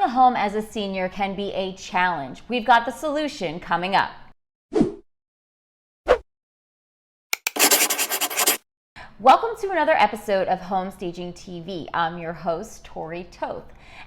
a home as a senior can be a challenge. We've got the solution coming up. Welcome to another episode of Home Staging TV. I'm your host, Tori Toth.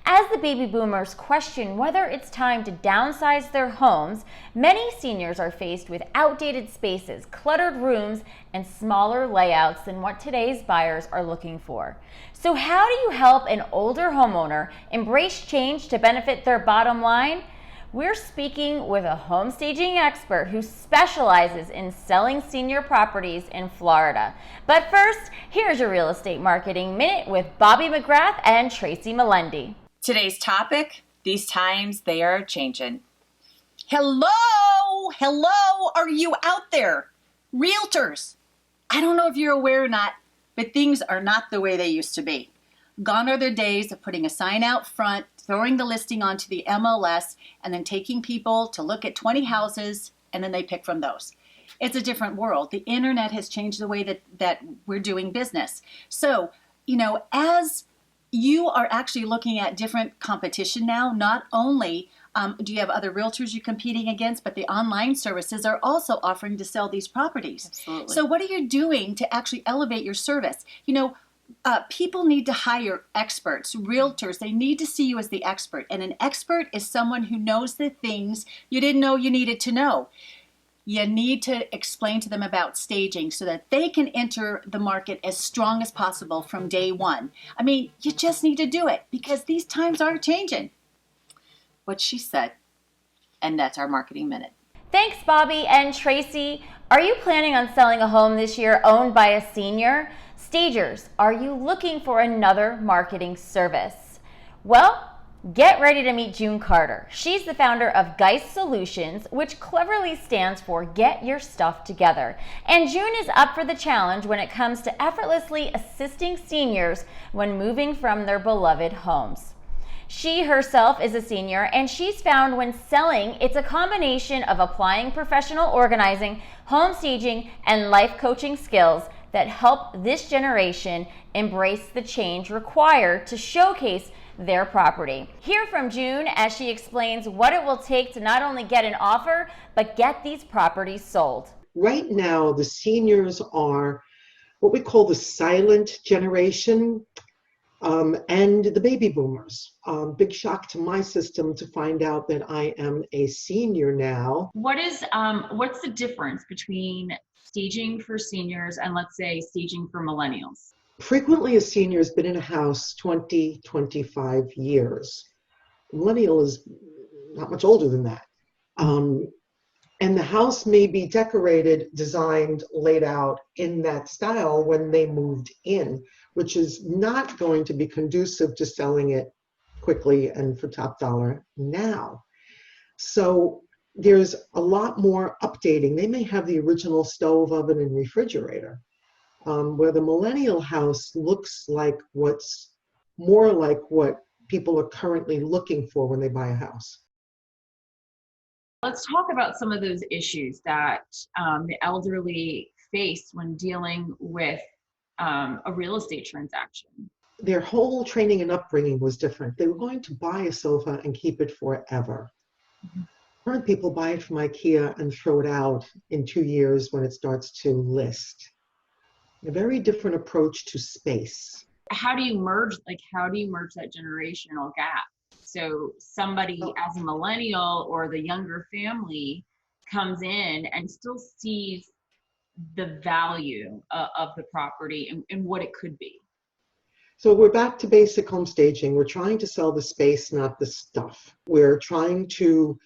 As the baby boomers question whether it's time to downsize their homes, many seniors are faced with outdated spaces, cluttered rooms, and smaller layouts than what today's buyers are looking for. So how do you help an older homeowner embrace change to benefit their bottom line? We're speaking with a home staging expert who specializes in selling senior properties in Florida. But first, here's your real estate marketing minute with Bobby McGrath and Tracy Melendi. Today's topic, these times they are changing. Hello, are you out there? Realtors, I don't know if you're aware or not, but things are not the way they used to be. Gone are the days of putting a sign out front, throwing the listing onto the MLS, and then taking people to look at 20 houses, and then they pick from those. It's a different world. The internet has changed the way that we're doing business. So, as you are actually looking at different competition now, not only do you have other realtors you're competing against, but the online services are also offering to sell these properties. Absolutely. So what are you doing to actually elevate your service? People need to hire experts, realtors. They need to see you as the expert. And an expert is someone who knows the things you didn't know you needed to know. You need to explain to them about staging so that they can enter the market as strong as possible from day one. I mean, you just need to do it because these times are changing. What she said. And that's our marketing minute. Thanks, Bobby and Tracy. Are you planning on selling a home this year owned by a senior? Stagers, are you looking for another marketing service? Well, get ready to meet June Carter. She's the founder of GYST Solutions, which cleverly stands for Get Your Stuff Together. And June is up for the challenge when it comes to effortlessly assisting seniors when moving from their beloved homes. She herself is a senior, and she's found when selling, it's a combination of applying professional organizing, home staging, and life coaching skills that help this generation embrace the change required to showcase their property. Hear from June as she explains what it will take to not only get an offer, but get these properties sold. Right now, the seniors are what we call the silent generation and the baby boomers. Big shock to my system to find out that I am a senior now. What's the difference between staging for seniors and, let's say, staging for millennials? Frequently, a senior has been in a house 20, 25 years. A millennial is not much older than that. And the house may be decorated, designed, laid out in that style when they moved in, which is not going to be conducive to selling it quickly and for top dollar now. So there's a lot more updating. They may have the original stove, oven, and refrigerator, where the millennial house looks like what's more like what people are currently looking for when they buy a house. Let's talk about some of those issues that the elderly face when dealing with a real estate transaction. Their whole training and upbringing was different. They were going to buy a sofa and keep it forever. Current people buy it from IKEA and throw it out in 2 years when it starts to list. A very different approach to space. How do you merge that generational gap? So somebody as a millennial or the younger family comes in and still sees the value of the property and what it could be. So we're back to basic home staging. We're trying to sell the space, not the stuff. We're trying to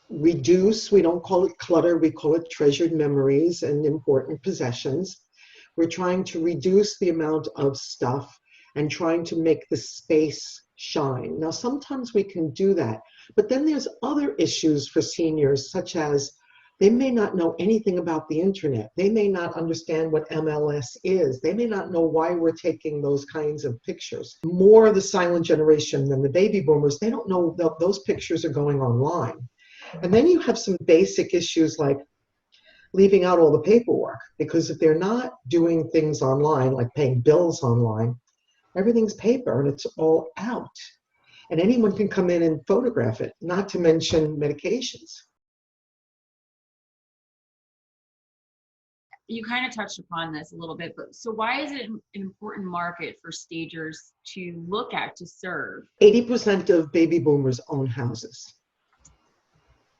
reduce, we don't call it clutter, we call it treasured memories and important possessions. We're trying to reduce the amount of stuff and trying to make the space shine. Now, sometimes we can do that, but then there's other issues for seniors, such as they may not know anything about the internet. They may not understand what MLS is. They may not know why we're taking those kinds of pictures. More the silent generation than the baby boomers, they don't know that those pictures are going online. And then you have some basic issues like leaving out all the paperwork, because if they're not doing things online, like paying bills online, everything's paper and it's all out. and anyone can come in and photograph it, not to mention medications. You kind of touched upon this a little bit, but so why is it an important market for stagers to look at, to serve? 80% of baby boomers own houses.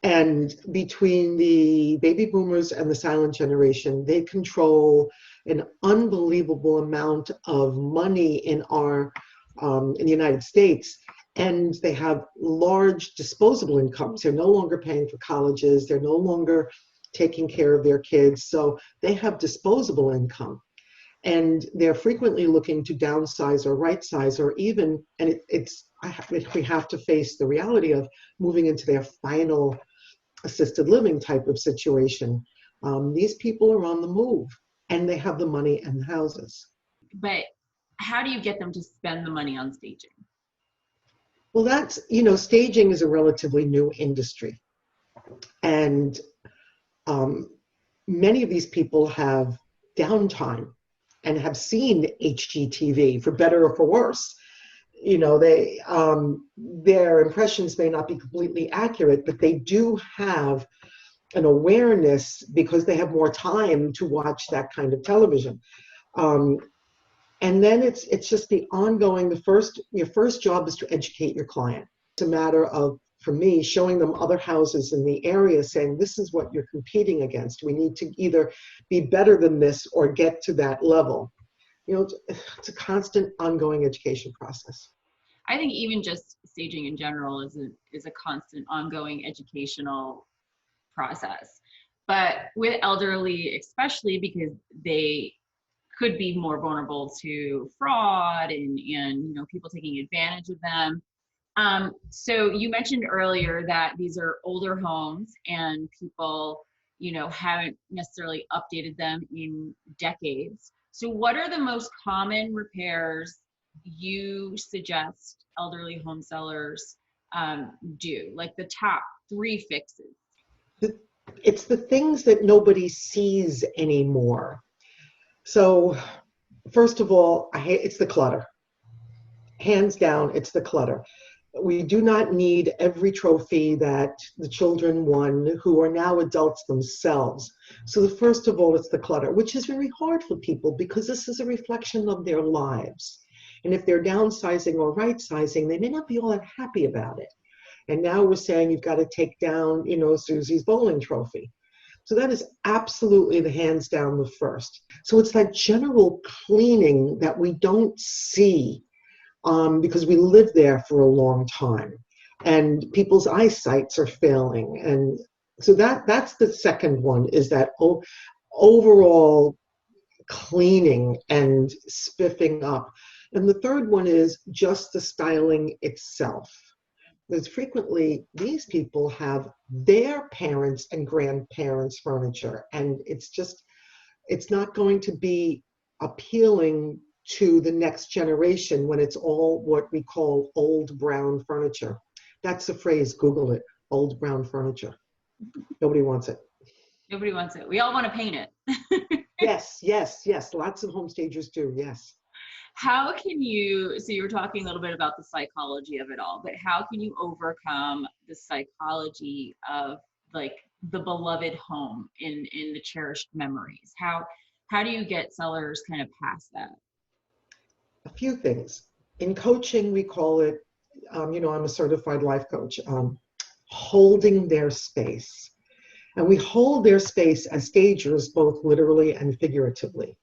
And between the baby boomers and the silent generation, they control an unbelievable amount of money in the United States. And they have large disposable incomes. They're no longer paying for colleges. They're no longer taking care of their kids. So they have disposable income. And they're frequently looking to downsize or right size, or even, and we have to face the reality of moving into their final assisted living type of situation. These people are on the move, and they have the money and the houses. But how do you get them to spend the money on staging? Well, that's, staging is a relatively new industry. And many of these people have downtime and have seen HGTV, for better or for worse. Their impressions may not be completely accurate, but they do have an awareness because they have more time to watch that kind of television. And then it's just the ongoing, your first job is to educate your client. It's a matter of, for me, showing them other houses in the area, saying, this is what you're competing against. We need to either be better than this or get to that level. It's a constant ongoing education process. I think even just staging in general is a constant ongoing educational process. But with elderly, especially because they could be more vulnerable to fraud and people taking advantage of them. So you mentioned earlier that these are older homes and people, haven't necessarily updated them in decades. So what are the most common repairs you suggest elderly home sellers do? Like the top 3 fixes? It's the things that nobody sees anymore. So first of all, it's the clutter. Hands down, it's the clutter. We do not need every trophy that the children won, who are now adults themselves. So first of all, it's the clutter, which is very hard for people because this is a reflection of their lives. And if they're downsizing or right-sizing, they may not be all that happy about it. And now we're saying you've got to take down, Susie's bowling trophy. So that is absolutely the hands down the first. So it's that general cleaning that we don't see because we live there for a long time and people's eyesights are failing. And so that's the second one, is that overall cleaning and spiffing up. And the third one is just the styling itself. Because frequently these people have their parents and grandparents' furniture, and it's not going to be appealing to the next generation when it's all what we call old brown furniture. That's a phrase, Google it, old brown furniture. Nobody wants it. Nobody wants it. We all want to paint it. Yes. Lots of home stagers do, yes. How can you, so you were talking a little bit about the psychology of it all, but how can you overcome the psychology of like the beloved home in the cherished memories? How do you get sellers kind of past that? A few things. In coaching, we call it, I'm a certified life coach, holding their space. And we hold their space as stagers, both literally and figuratively.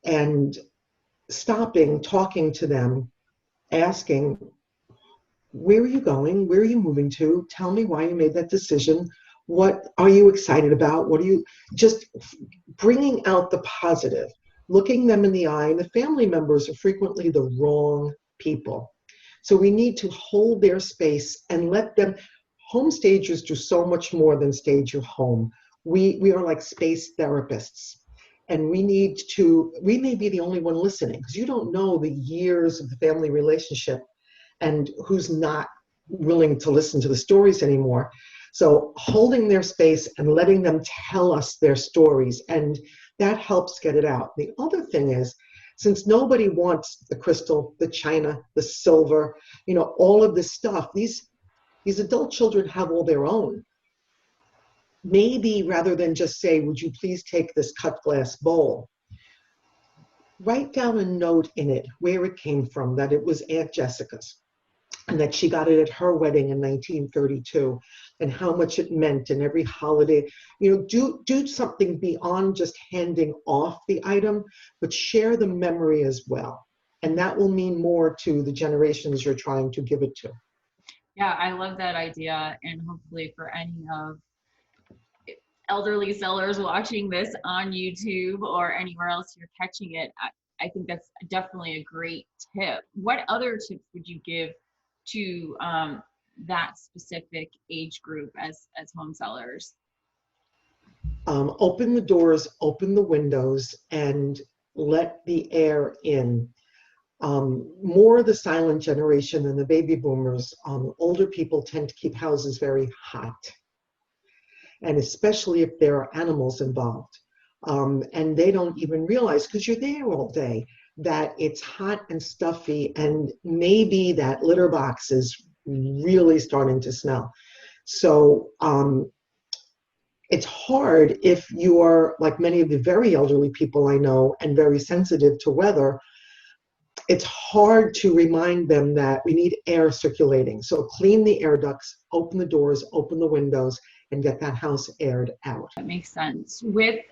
And stopping, talking to them, asking, where are you going? Where are you moving to? Tell me why you made that decision. What are you excited about? What are you, just bringing out the positive, looking them in the eye. And the family members are frequently the wrong people. So we need to hold their space and let them. Home stagers do so much more than stage your home. We are like space therapists. And we may be the only one listening, because you don't know the years of the family relationship and who's not willing to listen to the stories anymore. So holding their space and letting them tell us their stories, and that helps get it out. The other thing is Since nobody wants the crystal, the china, the silver, all of this stuff, these adult children have all their own. Maybe rather than just say, would you please take this cut glass bowl, write down a note in it where it came from, that it was Aunt Jessica's, and that she got it at her wedding in 1932, and how much it meant, and every holiday. Do something beyond just handing off the item, but share the memory as well. And that will mean more to the generations you're trying to give it to. Yeah, I love that idea. And hopefully for any of elderly sellers watching this on YouTube or anywhere else you're catching it, I think that's definitely a great tip. What other tips would you give to that specific age group as home sellers? Open the doors, open the windows, and let the air in. More the silent generation than the baby boomers. Older people tend to keep houses very hot, and especially if there are animals involved. And they don't even realize, because you're there all day, that it's hot and stuffy, and maybe that litter box is really starting to smell. So it's hard if you are like many of the very elderly people I know and very sensitive to weather. It's hard to remind them that we need air circulating. So clean the air ducts, open the doors, open the windows, and get that house aired out. That makes sense. With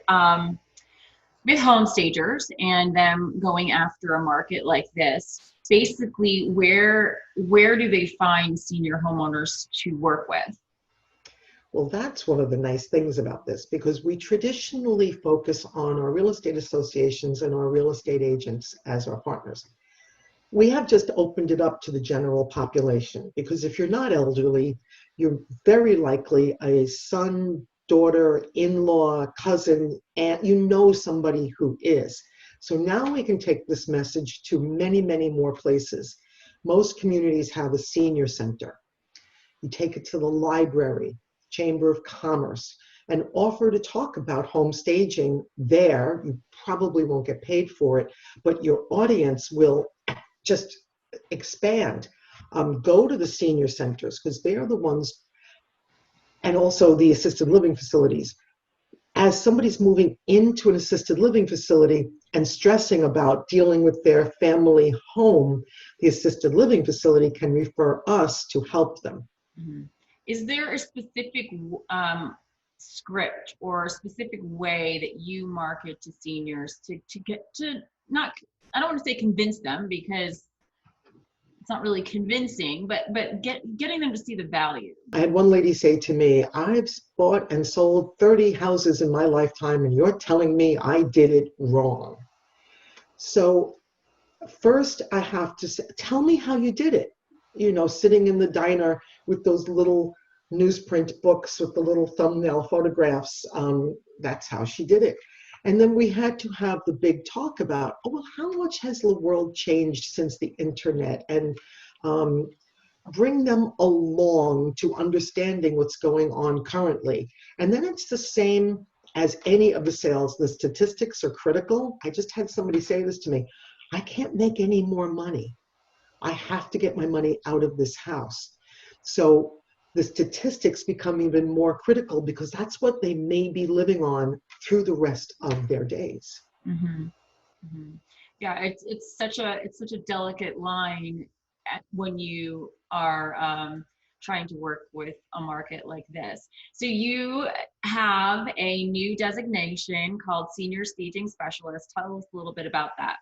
home stagers and them going after a market like this, basically where do they find senior homeowners to work with? Well, that's one of the nice things about this, because we traditionally focus on our real estate associations and our real estate agents as our partners. We have just opened it up to the general population, because if you're not elderly, you're very likely a son, daughter, in-law, cousin, aunt, somebody who is. So now we can take this message to many, many more places. Most communities have a senior center. You take it to the library, Chamber of Commerce, and offer to talk about home staging there. You probably won't get paid for it, but your audience will just expand. Go to the senior centers, because they're the ones, and also the assisted living facilities. As somebody's moving into an assisted living facility and stressing about dealing with their family home, the assisted living facility can refer us to help them. Mm-hmm. Is there a specific script or a specific way that you market to seniors to get to, not, I don't want to say convince them, because it's not really convincing, but getting them to see the value? I had one lady say to me, I've bought and sold 30 houses in my lifetime, and you're telling me I did it wrong. So first I have to say, tell me how you did it. Sitting in the diner with those little newsprint books with the little thumbnail photographs, that's how she did it. And then we had to have the big talk about, how much has the world changed since the internet? And bring them along to understanding what's going on currently. And then it's the same as any of the sales. The statistics are critical. I just had somebody say this to me. I can't make any more money. I have to get my money out of this house. So the statistics become even more critical, because that's what they may be living on through the rest of their days. Mm-hmm. Mm-hmm. Yeah, it's such a delicate line when you are trying to work with a market like this. So you have a new designation called Senior Staging Specialist. Tell us a little bit about that.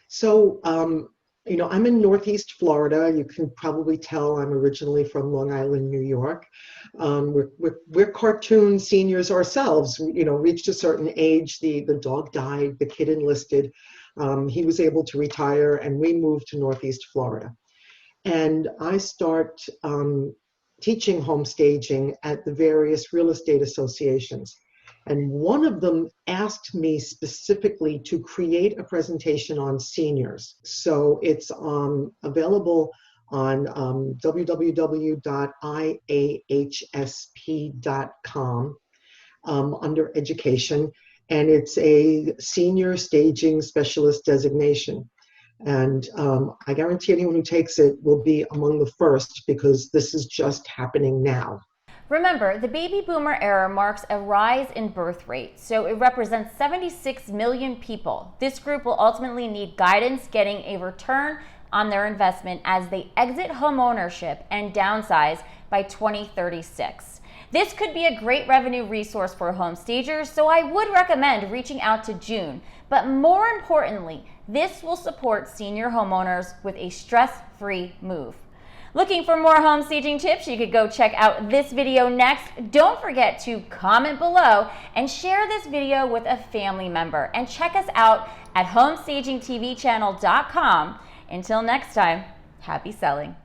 So, I'm in Northeast Florida. You can probably tell I'm originally from Long Island, New York. We're cartoon seniors ourselves. Reached a certain age, the dog died, the kid enlisted. He was able to retire, and we moved to Northeast Florida. And I start teaching home staging at the various real estate associations. And one of them asked me specifically to create a presentation on seniors. So it's available on www.iahsp.com under education. and it's a senior staging specialist designation. And I guarantee anyone who takes it will be among the first, because this is just happening now. Remember, the baby boomer era marks a rise in birth rate, so it represents 76 million people. This group will ultimately need guidance getting a return on their investment as they exit homeownership and downsize by 2036. This could be a great revenue resource for home stagers, so I would recommend reaching out to June. But more importantly, this will support senior homeowners with a stress-free move. Looking for more home staging tips? You could go check out this video next. Don't forget to comment below and share this video with a family member. And check us out at homestagingtvchannel.com. Until next time, happy selling.